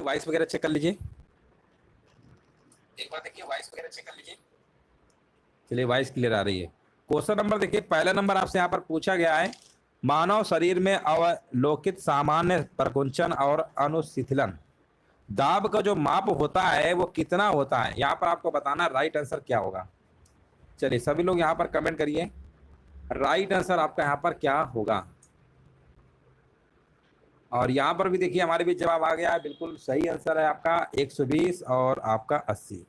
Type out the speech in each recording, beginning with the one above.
Voice वगैरह check कर लीजिए, एक बार देखिए वॉइस वगैरह चेक कर लीजिए। चलिए वॉइस क्लियर आ रही है। क्वेश्चन नंबर देखिए, पहला नंबर आपसे यहाँ पर पूछा गया है, मानव शरीर में अवलोकित सामान्य प्रकुंचन और अनुशिथिलन दाब का जो माप होता है वो कितना होता है। यहाँ पर आपको बताना राइट आंसर क्या होगा। चलिए सभी लोग यहाँ पर कमेंट करिए, राइट आंसर आपका यहाँ पर क्या होगा। और यहाँ पर भी देखिए हमारे भी जवाब आ गया है, बिल्कुल सही आंसर है आपका 120 और आपका 80।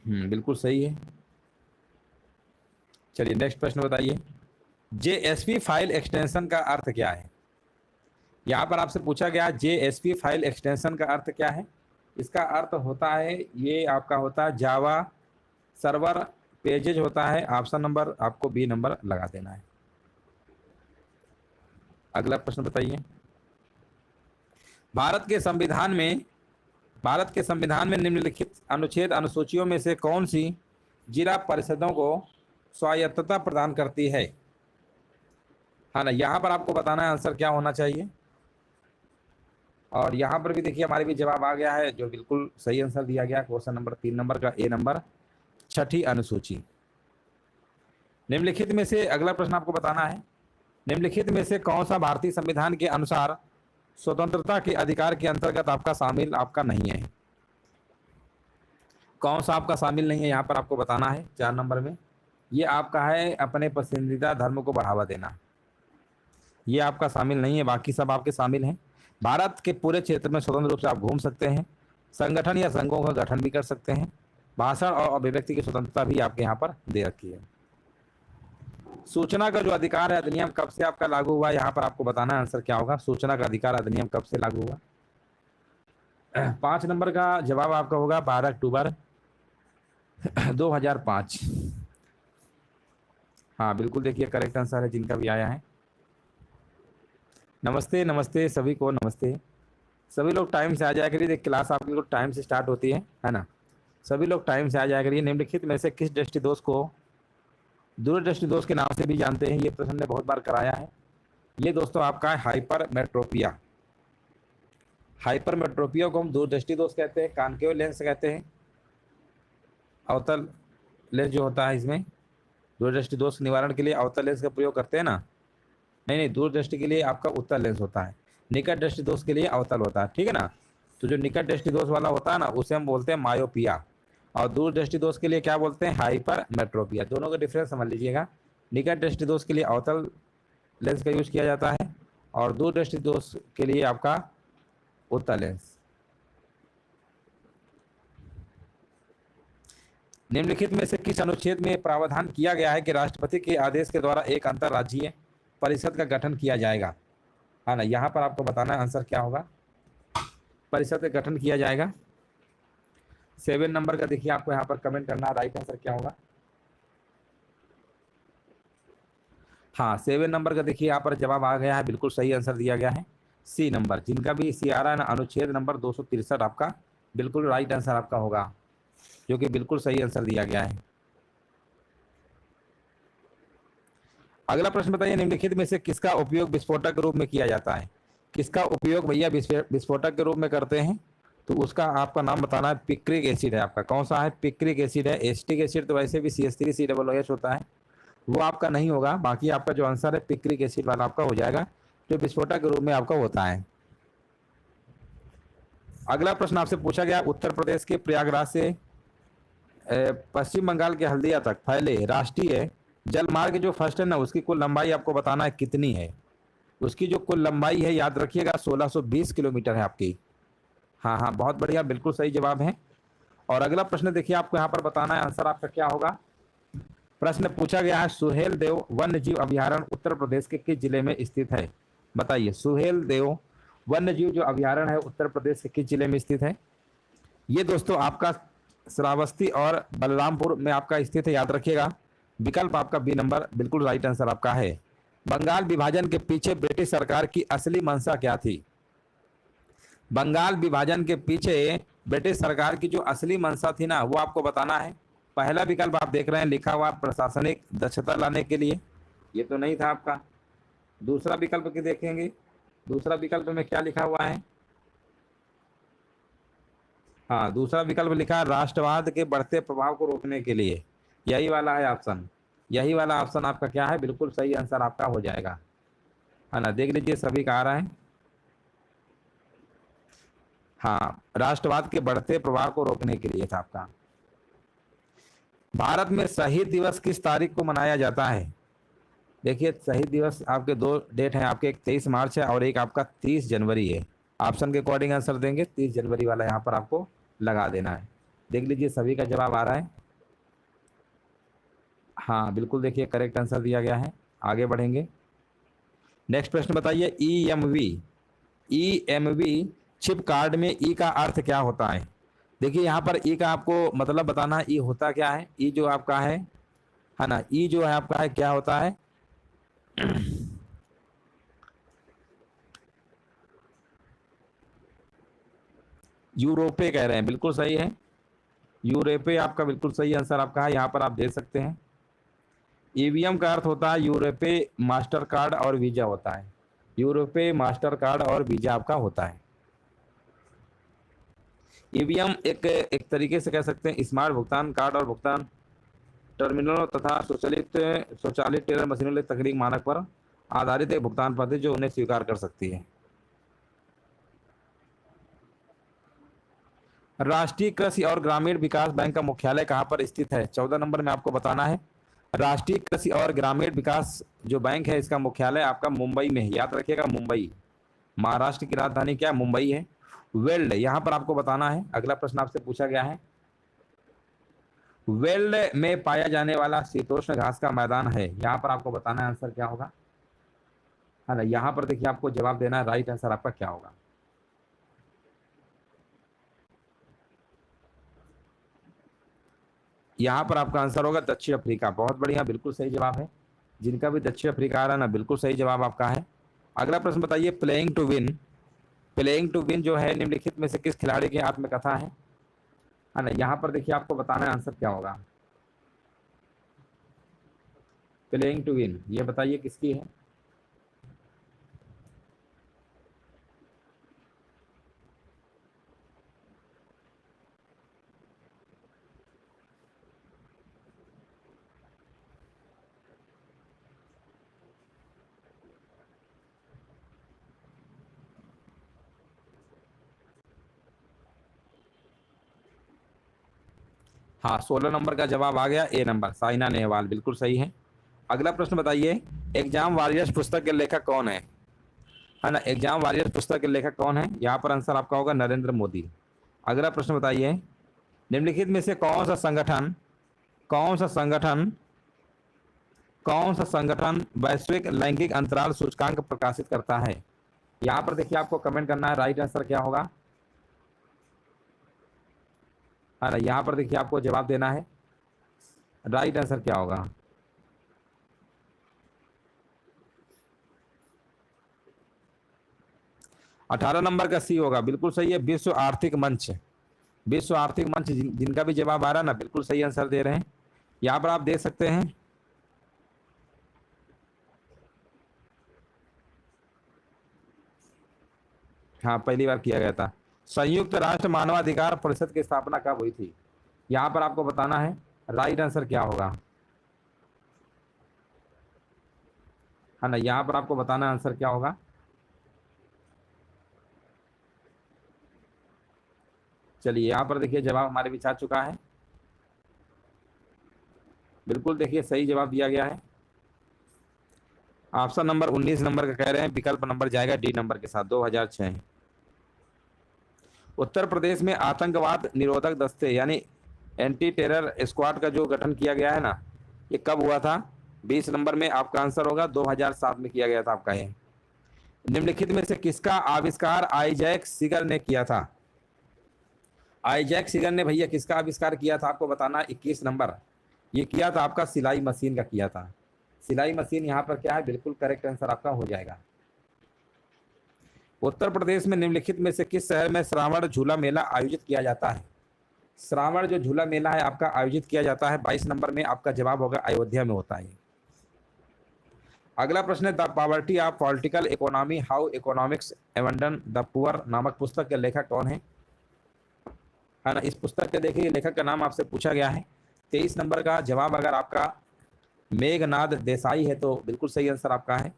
बिल्कुल सही है। चलिए नेक्स्ट प्रश्न बताइए, जेएसपी फाइल एक्सटेंशन का अर्थ क्या है। यहाँ पर आपसे पूछा गया जेएसपी फाइल एक्सटेंशन का अर्थ क्या है। इसका अर्थ होता है, ये आपका होता है जावा सर्वर पेजेज होता है। ऑप्शन नंबर आपको बी नंबर लगा देना है। अगला प्रश्न बताइए, भारत के संविधान में निम्नलिखित अनुच्छेद अनुसूचियों में से कौन सी जिला परिषदों को स्वायत्तता प्रदान करती है। हाँ ना, यहाँ पर आपको बताना है आंसर क्या होना चाहिए। और यहाँ पर भी देखिए हमारे भी जवाब आ गया है, जो बिल्कुल सही आंसर दिया गया। क्वेश्चन नंबर 3 नंबर का ए नंबर, छठी अनुसूची। निम्नलिखित में से अगला प्रश्न आपको बताना है, निम्नलिखित में से कौन सा भारतीय संविधान के अनुसार स्वतंत्रता के अधिकार के अंतर्गत आपका शामिल आपका नहीं है। कौन सा आपका शामिल नहीं है, यहाँ पर आपको बताना है 4 नंबर में। ये आपका है अपने पसंदीदा धर्म को बढ़ावा देना, ये आपका शामिल नहीं है, बाकी सब आपके शामिल हैं। भारत के पूरे क्षेत्र में स्वतंत्र रूप से आप घूम सकते हैं, संगठन या संघों का गठन भी कर सकते हैं, भाषण और अभिव्यक्ति की स्वतंत्रता भी आपके यहाँ पर दे रखी है। सूचना का जो अधिकार है अधिनियम कब से आपका लागू हुआ, यहाँ पर आपको बताना है आंसर क्या होगा। सूचना का अधिकार अधिनियम कब से लागू हुआ। 5 नंबर का जवाब आपका होगा 12 अक्टूबर 2005। हाँ बिल्कुल, देखिए करेक्ट आंसर है जिनका भी आया है। नमस्ते नमस्ते सभी को, नमस्ते। सभी लोग टाइम से आ जाया करिए, क्लास आपकी बिल्कुल टाइम से स्टार्ट होती है ना। सभी लोग टाइम से आ जाया करिए। निम्नलिखित में से किस दृष्टि दोष को दूरदृष्टि दोष के नाम से भी जानते हैं। ये प्रश्न ने बहुत बार कराया है। ये दोस्तों आपका है हाइपरमेट्रोपिया। हाइपरमेट्रोपिया को हम दूरदृष्टि दोष कहते हैं, कॉन्केव लेंस कहते हैं। अवतल लेंस जो होता है, इसमें दूरदृष्टि दोष निवारण के लिए अवतल लेंस का प्रयोग करते हैं ना। नहीं, दूरदृष्टि के लिए आपका उत्तल लेंस होता है, निकट दृष्टि दोष के लिए अवतल होता है, ठीक है ना। तो जो निकट दृष्टि दोष वाला होता है ना, उसे हम बोलते हैं मायोपिया, और दूर दृष्टि दोष के लिए क्या बोलते हैं, हाइपरमेट्रोपिया। दोनों का डिफरेंस समझ लीजिएगा। निकट दृष्टि दोष के लिए अवतल लेंस का यूज किया जाता है, और दूर दृष्टि दोष के लिए आपका उत्तल लेंस। निम्नलिखित में से किस अनुच्छेद में प्रावधान किया गया है कि राष्ट्रपति के आदेश के द्वारा एक अंतर्राज्यीय परिषद का गठन किया जाएगा। हाँ ना, यहाँ पर आपको बताना है आंसर क्या होगा। परिषद का गठन किया जाएगा। 7 नंबर का देखिए आपको यहाँ पर कमेंट करना है, राइट आंसर क्या होगा। हाँ 7 नंबर का देखिए यहाँ पर जवाब आ गया है, बिल्कुल सही आंसर दिया गया है सी नंबर। जिनका भी सी आ रहा है ना, अनुच्छेद नंबर 263 आपका बिल्कुल राइट आंसर आपका होगा, जो कि बिल्कुल सही आंसर दिया गया है। अगला प्रश्न बताइए, निम्नलिखित में से किसका उपयोग विस्फोटक के रूप में किया जाता है। किसका उपयोग भैया विस्फोटक के रूप में करते हैं, तो उसका आपका नाम बताना है। पिक्रिक एसिड है आपका, कौन सा है, पिक्रिक एसिड है। एसिटिक एसिड तो वैसे भी CH3COOH होता है, वो आपका नहीं होगा। बाकी आपका जो आंसर है पिक्रिक एसिड वाला आपका हो जाएगा, जो विस्फोटक के रूप में आपका होता है। अगला प्रश्न आपसे पूछा गया, उत्तर प्रदेश के प्रयागराज से पश्चिम बंगाल के हल्दिया तक फैले राष्ट्रीय जल मार्ग जो फर्स्ट है ना, उसकी कुल लंबाई आपको बताना है कितनी है। उसकी जो कुल लंबाई है याद रखिएगा 1620 किलोमीटर है आपकी। हाँ, बहुत बढ़िया, बिल्कुल सही जवाब है। और अगला प्रश्न देखिए आपको यहाँ पर बताना है आंसर आपका क्या होगा। प्रश्न पूछा गया है, सुहेल देव वन्य जीव अभ्यारण्य उत्तर प्रदेश के किस जिले में स्थित है। बताइए, सुहेल देव वन्य जीव जो अभ्यारण्य है उत्तर प्रदेश के किस जिले में स्थित है। ये दोस्तों आपका श्रावस्ती और बलरामपुर में आपका स्थित है, याद रखिएगा। विकल्प आपका बी नंबर बिल्कुल राइट आंसर आपका है। बंगाल विभाजन के पीछे ब्रिटिश सरकार की असली मंशा क्या थी। बंगाल विभाजन के पीछे ब्रिटिश सरकार की जो असली मंशा थी ना, वो आपको बताना है। पहला विकल्प आप देख रहे हैं लिखा हुआ प्रशासनिक दक्षता लाने के लिए, ये तो नहीं था आपका। दूसरा विकल्प की देखेंगे, दूसरा विकल्प में क्या लिखा हुआ है, हाँ, दूसरा विकल्प लिखा है राष्ट्रवाद के बढ़ते प्रभाव को रोकने के लिए, यही वाला है ऑप्शन। यही वाला ऑप्शन आपका क्या है, बिल्कुल सही आंसर आपका हो जाएगा, है ना। देख लीजिए सभी का आ रहा है। हाँ, राष्ट्रवाद के बढ़ते प्रभाव को रोकने के लिए था आपका। भारत में शहीद दिवस किस तारीख को मनाया जाता है? देखिए शहीद दिवस आपके दो डेट हैं आपके, एक 23 मार्च है और एक आपका 30 जनवरी है। ऑप्शन के अकॉर्डिंग आंसर देंगे, 30 जनवरी वाला यहाँ पर आपको लगा देना है। देख लीजिए सभी का जवाब आ रहा है। हाँ बिल्कुल, देखिए करेक्ट आंसर दिया गया है। आगे बढ़ेंगे। नेक्स्ट प्रश्न बताइए, E M V chip card में ई का अर्थ क्या होता है? देखिए यहाँ पर ई का आपको मतलब बताना है, ई होता क्या है। ई जो आपका है ना, ई जो है आपका है क्या होता है? यूरोपे कह रहे हैं, बिल्कुल सही है। यूरोपे आपका बिल्कुल सही आंसर आपका है, यहाँ पर आप दे सकते हैं। ईवीएम का अर्थ होता है यूरोपे मास्टर कार्ड और वीजा होता है। यूरोपे मास्टर कार्ड और वीजा आपका होता है। ईवीएम एक एक तरीके से कह सकते हैं स्मार्ट भुगतान कार्ड और भुगतान टर्मिनलों तथा स्वचालित टेलर मशीनों तकनीक मानक पर आधारित एक भुगतान पद्धति जो उन्हें स्वीकार कर सकती है। राष्ट्रीय कृषि और ग्रामीण विकास बैंक का मुख्यालय कहाँ पर स्थित है? 14 नंबर में आपको बताना है। राष्ट्रीय कृषि और ग्रामीण विकास जो बैंक है इसका मुख्यालय आपका मुंबई में है, याद रखिएगा मुंबई। महाराष्ट्र की राजधानी क्या मुंबई है। वेल्ड यहाँ पर आपको बताना है। अगला प्रश्न आपसे पूछा गया है, वेल्ड में पाया जाने वाला शीतोष्ण घास का मैदान है, यहाँ पर आपको बताना है आंसर क्या होगा, है ना। यहाँ पर देखिए आपको जवाब देना है, राइट आंसर आपका क्या होगा। यहाँ पर आपका आंसर होगा दक्षिण अफ्रीका। बहुत बढ़िया, बिल्कुल सही जवाब है। जिनका भी दक्षिण अफ्रीका आ रहा है ना, बिल्कुल सही जवाब आपका है। अगला प्रश्न बताइए, प्लेइंग टू विन जो है निम्नलिखित में से किस खिलाड़ी की आत्मकथा है ना। यहाँ पर देखिए आपको बताना है आंसर क्या होगा। प्लेइंग टू विन ये बताइए किसकी है। हाँ 16 नंबर का जवाब आ गया, ए नंबर साइना नेहवाल, बिल्कुल सही है। अगला प्रश्न बताइए, एग्जाम वॉरियर्स पुस्तक के लेखक कौन है ना। एग्जाम वॉरियर्स पुस्तक के लेखक कौन है, यहाँ पर आंसर आपका होगा नरेंद्र मोदी। अगला प्रश्न बताइए, निम्नलिखित में से कौन सा संगठन वैश्विक लैंगिक अंतराल सूचकांक प्रकाशित करता है। यहाँ पर देखिए आपको कमेंट करना है, राइट आंसर क्या होगा, है ना। यहाँ पर देखिए आपको जवाब देना है, राइट आंसर क्या होगा। अठारह नंबर का सी होगा, बिल्कुल सही है। विश्व आर्थिक मंच, जिनका भी जवाब आ रहा है ना, बिल्कुल सही आंसर दे रहे हैं। यहाँ पर आप देख सकते हैं, हाँ पहली बार किया गया था। संयुक्त राष्ट्र मानवाधिकार परिषद की स्थापना कब हुई थी, यहाँ पर आपको बताना है, राइट आंसर क्या होगा, है ना। यहाँ पर आपको बताना आंसर क्या होगा। चलिए यहाँ पर देखिए जवाब हमारे बीच आ चुका है, बिल्कुल देखिए सही जवाब दिया गया है। ऑप्शन नंबर 19 नंबर का कह रहे हैं, विकल्प नंबर जाएगा डी नंबर के साथ, 2006। उत्तर प्रदेश में आतंकवाद निरोधक दस्ते यानी एंटी टेरर स्क्वाड का जो गठन किया गया है ना, ये कब हुआ था? 20 नंबर में आपका आंसर होगा 2007 में किया गया था आपका ये। निम्नलिखित में से किसका आविष्कार आईजैक सीगर ने किया था? आईजैक सीगर ने भैया किसका आविष्कार किया था, आपको बताना 21 नंबर। ये किया था आपका सिलाई मशीन का किया था। सिलाई मशीन यहाँ पर क्या है, बिल्कुल करेक्ट आंसर आपका हो जाएगा। उत्तर प्रदेश में निम्नलिखित में से किस शहर में श्रावण झूला मेला आयोजित किया जाता है? श्रावण जो झूला मेला है आपका आयोजित किया जाता है, 22 नंबर में आपका जवाब होगा अयोध्या में होता है। अगला प्रश्न है, the poverty of political economy how economics abandon the poor नामक पुस्तक के लेखक कौन है? है ना। इस पुस्तक के देखिए लेखक का नाम आपसे पूछा गया है। 23 नंबर का जवाब अगर आपका मेघनाद देसाई है तो बिल्कुल सही आंसर आपका है।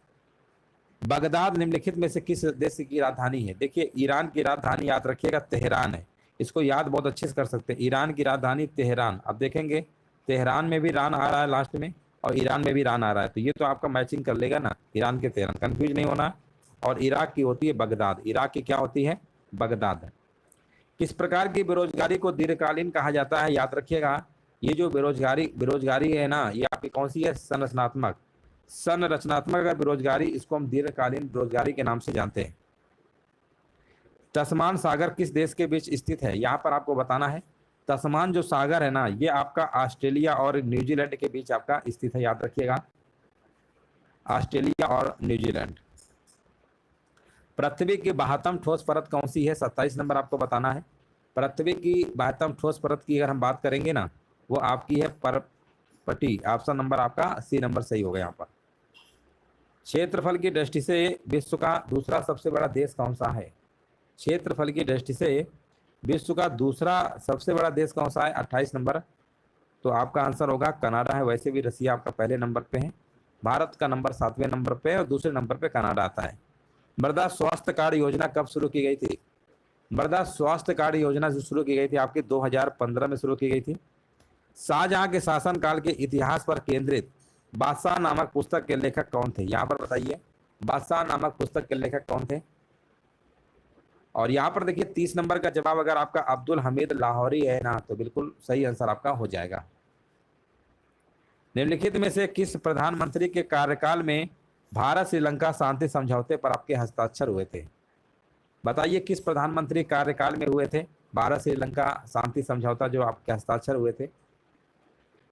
बगदाद निम्नलिखित में से किस देश की राजधानी है? देखिए ईरान की राजधानी याद रखिएगा तेहरान है। इसको याद बहुत अच्छे से कर सकते हैं, ईरान की राजधानी तेहरान। अब देखेंगे तेहरान में भी रान आ रहा है लास्ट में और ईरान में भी रान आ रहा है, तो ये तो आपका मैचिंग कर लेगा ना, ईरान के तेहरान, कंफ्यूज नहीं होना। और इराक की होती है बगदाद, इराक की क्या होती है? बगदाद। किस प्रकार की बेरोजगारी को दीर्घकालीन कहा जाता है? याद रखिएगा ये जो बेरोजगारी है ना, ये आपकी कौन सी है? संरचनात्मक अगर बेरोजगारी, इसको हम दीर्घकालीन बेरोजगारी के नाम से जानते हैं। तस्मान सागर किस देश के बीच स्थित है? यहाँ पर आपको बताना है तस्मान जो सागर है ना, ये आपका ऑस्ट्रेलिया और न्यूजीलैंड के बीच आपका स्थित है, याद रखिएगा, ऑस्ट्रेलिया और न्यूजीलैंड। पृथ्वी की बाह्यतम ठोस परत कौन सी है? 27 नंबर आपको बताना है। पृथ्वी की बाह्यतम ठोस परत की अगर हम बात करेंगे ना, वो आपकी है परपटी। ऑप्शन नंबर आपका सी नंबर सही होगा यहाँ पर। क्षेत्रफल की दृष्टि से विश्व का दूसरा सबसे बड़ा देश कौन सा है? क्षेत्रफल की दृष्टि से विश्व का दूसरा सबसे बड़ा देश कौन सा है? 28 नंबर। तो आपका आंसर होगा कनाडा है। वैसे भी रसिया आपका पहले नंबर पे है, भारत का नंबर 7वें नंबर पे और दूसरे नंबर पे कनाडा आता है। मृदा स्वास्थ्य कार्ड योजना कब शुरू की गई थी? मृदा स्वास्थ्य कार्ड योजना जो शुरू की गई थी आपकी 2015 में शुरू की गई थी। शाहजहां के शासनकाल के इतिहास पर केंद्रित बादशाह नामक पुस्तक के लेखक कौन थे? यहाँ पर बताइए बादशाह नामक पुस्तक के लेखक कौन थे? और यहाँ पर देखिए 30 नंबर का जवाब अगर आपका अब्दुल हमीद लाहौरी है ना, तो बिल्कुल सही आंसर आपका हो जाएगा। निम्नलिखित में से किस प्रधानमंत्री के कार्यकाल में भारत श्रीलंका शांति समझौते पर आपके हस्ताक्षर हुए थे? बताइए किस प्रधानमंत्री कार्यकाल में हुए थे भारत श्रीलंका शांति समझौता जो आपके हस्ताक्षर हुए थे?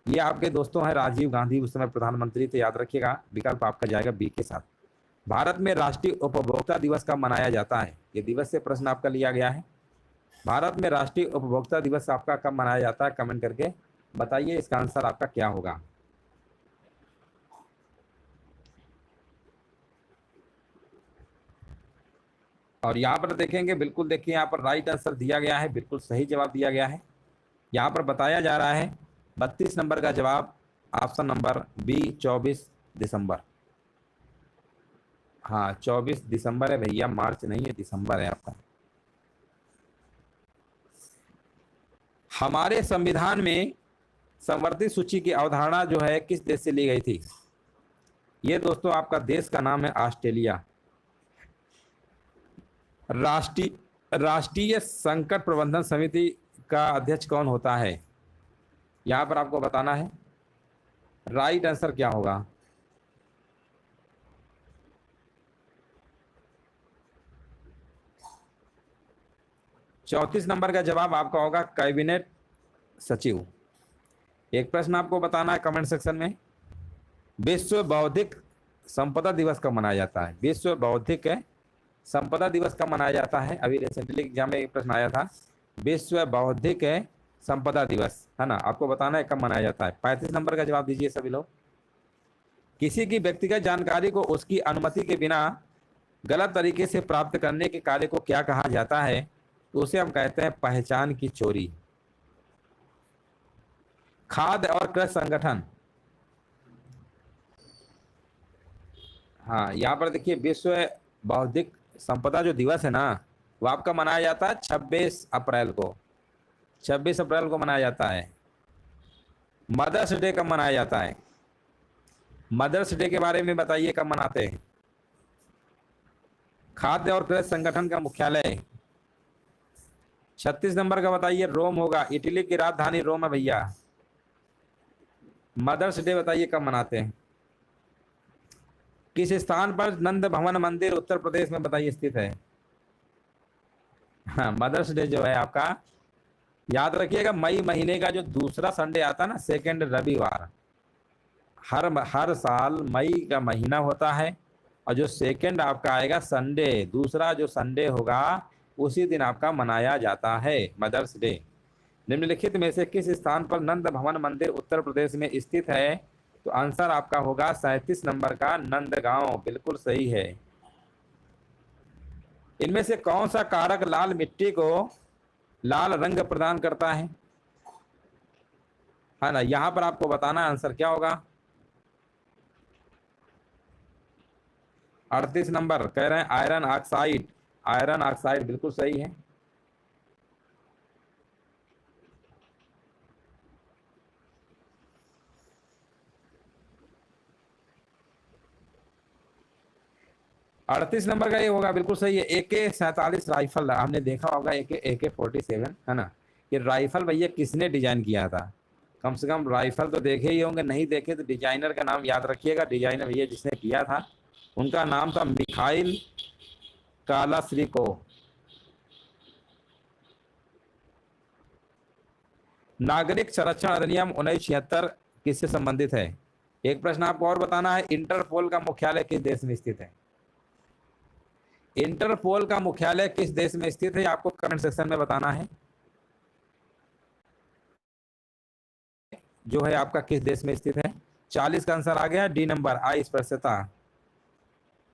ये आपके दोस्तों हैं राजीव गांधी, उस समय प्रधानमंत्री थे, याद रखिएगा। विकल्प आपका जाएगा बी के साथ। भारत में राष्ट्रीय उपभोक्ता दिवस कब मनाया जाता है? ये दिवस से प्रश्न आपका लिया गया है। भारत में राष्ट्रीय उपभोक्ता दिवस आपका कब मनाया जाता है? कमेंट करके बताइए इसका आंसर आपका क्या होगा। और यहाँ पर देखेंगे, बिल्कुल देखिए यहाँ पर राइट आंसर दिया गया है, बिल्कुल सही जवाब दिया गया है। यहाँ पर बताया जा रहा है 32 नंबर का जवाब ऑप्शन नंबर बी 24 दिसंबर। हाँ 24 दिसंबर है भैया, मार्च नहीं है, दिसंबर है आपका। हमारे संविधान में संवर्धित सूची की अवधारणा जो है किस देश से ली गई थी? ये दोस्तों आपका देश का नाम है ऑस्ट्रेलिया। राष्ट्रीय संकट प्रबंधन समिति का अध्यक्ष कौन होता है? यहां पर आपको बताना है राइट आंसर क्या होगा। चौंतीस नंबर का जवाब आपका होगा कैबिनेट सचिव। एक प्रश्न आपको बताना है कमेंट सेक्शन में, विश्व बौद्धिक संपदा दिवस कब मनाया जाता है? विश्व बौद्धिक संपदा दिवस कब मनाया जाता है? अभी रिसेंटली एग्जाम में एक प्रश्न आया था, विश्व बौद्धिक संपदा दिवस, है ना, आपको बताना है कब मनाया जाता है। 35 नंबर का जवाब दीजिए सभी लोग। किसी की व्यक्तिगत जानकारी को उसकी अनुमति के बिना गलत तरीके से प्राप्त करने के कार्य को क्या कहा जाता है? तो उसे हम कहते हैं पहचान की चोरी। खाद्य और कृषि संगठन, हाँ यहाँ पर देखिए विश्व बौद्धिक संपदा जो दिवस है ना, वो आपका मनाया जाता है 26 अप्रैल को। 26 अप्रैल को मनाया जाता है। मदर्स डे कब मनाया जाता है? मदर्स डे के बारे में बताइए कब मनाते हैं? खाद्य और कृषि संगठन का मुख्यालय 36 नंबर का बताइए रोम होगा। इटली की राजधानी रोम है भैया। मदर्स डे बताइए कब मनाते हैं? किस स्थान पर नंद भवन मंदिर उत्तर प्रदेश में बताइए स्थित है? हाँ मदर्स डे जो है आपका याद रखिएगा मई महीने का जो दूसरा संडे आता है ना, सेकेंड रविवार, हर साल मई का महीना होता है और जो सेकेंड आपका आएगा संडे, दूसरा जो संडे होगा उसी दिन आपका मनाया जाता है मदर्स डे। निम्नलिखित में से किस स्थान पर नंद भवन मंदिर उत्तर प्रदेश में स्थित है? तो आंसर आपका होगा 37 नंबर का नंदगांव, बिल्कुल सही है। इनमें से कौन सा कारक लाल मिट्टी को लाल रंग प्रदान करता है ना। यहां पर आपको बताना आंसर क्या होगा। 38 नंबर कह रहे हैं आयरन ऑक्साइड। आयरन ऑक्साइड बिल्कुल सही है। अड़तीस नंबर का ये होगा, बिल्कुल सही है। AK-47 राइफल आपने देखा होगा, AK-47 है ना। ये राइफल भैया किसने डिजाइन किया था। कम से कम राइफल तो देखे ही होंगे, नहीं देखे तो डिजाइनर का नाम याद रखिएगा। डिजाइनर भैया जिसने किया था उनका नाम था मिखाइल कालाश्निकोव। नागरिक संरक्षण अधिनियम 1976 किससे संबंधित है। एक प्रश्न आपको और बताना है, इंटरपोल का मुख्यालय किस देश में स्थित है। इंटरपोल का मुख्यालय किस देश में स्थित है आपको कमेंट सेक्शन में बताना है। जो है आपका किस देश में स्थित है। 40 का आंसर आ गया डी नंबर, अस्पृश्यता।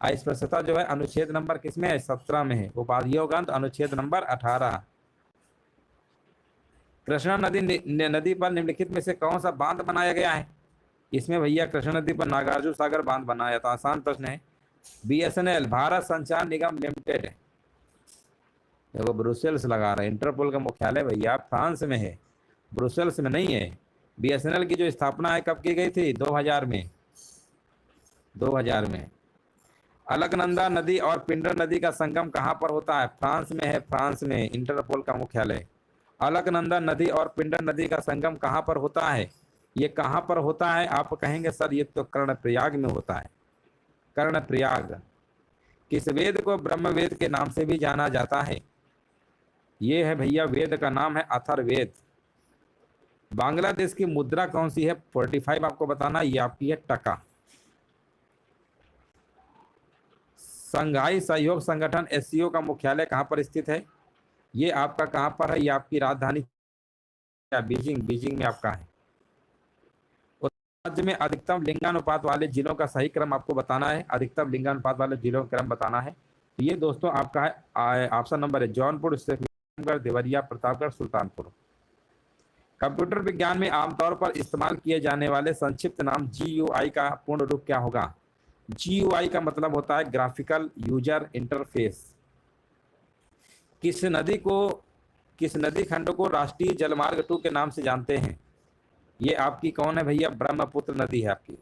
अस्पृश्यता जो है अनुच्छेद नंबर किसमें है, 17 में है। उपाधियों का अनुच्छेद नंबर 18। कृष्णा नदी पर निम्नलिखित में से कौन सा बांध बनाया गया है। इसमें भैया कृष्णा नदी पर नागार्जुन सागर बांध बनाया था। आसान प्रश्न है। BSNL भारत संचार निगम लिमिटेड है, देखो ब्रुसेल्स लगा रहा है। इंटरपोल का मुख्यालय भैया फ्रांस में है, ब्रुसेल्स में नहीं है। BSNL की जो स्थापना है कब की गई थी, 2000 में। 2000 में। अलकनंदा नदी और पिंडर नदी का संगम कहाँ पर होता है, फ्रांस में है। फ्रांस में इंटरपोल का मुख्यालय। अलकनंदा नदी और पिंडर नदी का संगम कहाँ पर होता है, ये कहाँ पर होता है। आप कहेंगे सर ये तो कर्णप्रयाग में होता है। कर्णप्रयाग। किस वेद को ब्रह्मवेद के नाम से भी जाना जाता है, ये है भैया वेद का नाम है अथर्ववेद। बांग्लादेश की मुद्रा कौन सी है, 45 आपको बताना, ये आपकी है टका। संघाई सहयोग संगठन SCO का मुख्यालय कहां पर स्थित है, ये आपका कहां पर है, ये आपकी राजधानी बीजिंग। बीजिंग में आपका है। राज्य में अधिकतम लिंगानुपात वाले जिलों का सही क्रम आपको बताना है। अधिकतम लिंगानुपात वाले जिलों का क्रम बताना है। तो ये दोस्तों आपका है ऑप्शन नंबर है जौनपुर, देवरिया, प्रतापगढ़, सुल्तानपुर। कंप्यूटर विज्ञान में आमतौर पर इस्तेमाल किए जाने वाले संक्षिप्त नाम GUI का पूर्ण रूप क्या होगा। GUI का मतलब होता है ग्राफिकल यूजर इंटरफेस। किस नदी खंड को राष्ट्रीय जलमार्ग 2 के नाम से जानते हैं, ये आपकी कौन है भैया, ब्रह्मपुत्र नदी है आपकी।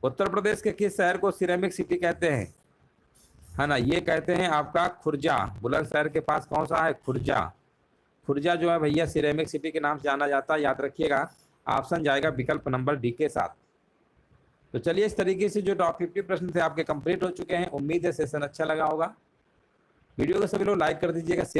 उत्तर प्रदेश के किस शहर को सिरेमिक सिटी कहते हैं, है ना, ये कहते हैं आपका खुर्जा। बुलंदशहर के पास कौन सा है, खुर्जा। खुर्जा जो है भैया सिरेमिक सिटी के नाम से जाना जाता है, याद रखिएगा। ऑप्शन जाएगा विकल्प नंबर डी के साथ। तो चलिए इस तरीके से जो टॉप 50 प्रश्न थे आपके कंप्लीट हो चुके हैं। उम्मीद है सेशन अच्छा लगा होगा। वीडियो को सभी लोग लाइक कर दीजिएगा, शेयर